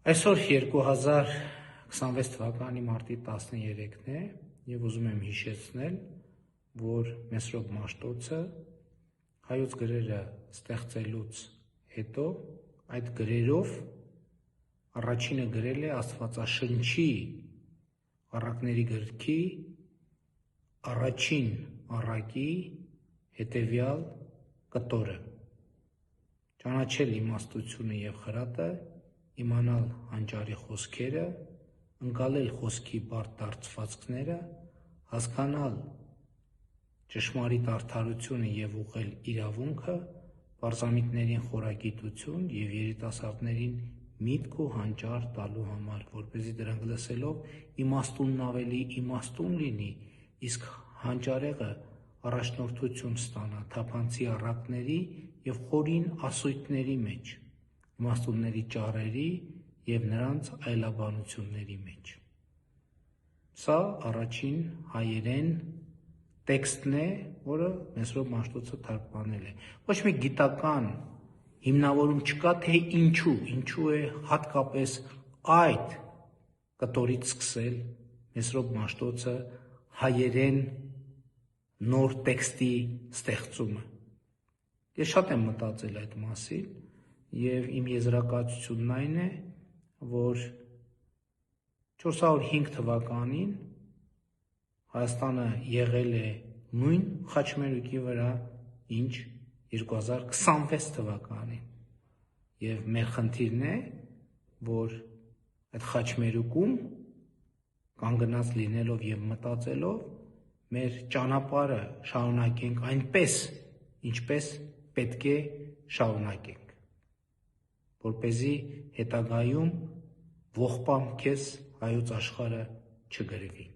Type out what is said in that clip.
Այսօր 2026 թվականի մարտի 13-ն է և ուզում եմ հիշեցնել, որ Մեսրոպ Մաշտոցը հայոց գրերը ստեղծելուց հետո այդ գրերով առաջինը գրել է Աստվածաշնչի առակների գրքի առաջին առակի հետևյալ կտորը. ճանաչել իմաստությունը և խրատը, իմանալ հանճարի խոսքերը, ընկալել խոսքի բարդ դարձվածքները, հասկանալ ճշմարիտ արդարությունը և ուղղել իրավունքը, պարզամիտներին խորագիտություն և երիտասարդներին միտք ու հանճար տալու համար, որպեսզի դրանք լսելով իմաստունն ավելի իմաստուն լինի, իսկ հանճարեղը առաջնորդություն ստանա թափանցի առակների և խորին ասույթների մեջ, իմաստունների ճառերի և նրանց այլաբանությունների մեջ։ Սա առաջին հայերեն տեքստն է, որը Մեսրոպ Մաշտոցը թարգմանել է։ Ոչ մի գիտական հիմնավորում չկա, թե ինչու է հատկապես այդ կտորից սկսել Մեսրոպ Մաշտոցը հայերեն նոր տեքստի ստեղծումը։ Ես շատ եմ մտածել այդ մասին և իմ եզրակացությունն այն է, որ 405 թվականին Հայաստանը եղել է նույն խաչմերուկի վրա, ինչ 2026 թվականին, և մեր խնդիրն է, որ այդ խաչմերուկում կանգնած լինելով և մտածելով մեր ճանապարհը շարունակենք այնպես, ինչպես պետք է շարունակենք, որպեսզի հետագայում ողբամ քեզ հայոց աշխարհը չգրվի։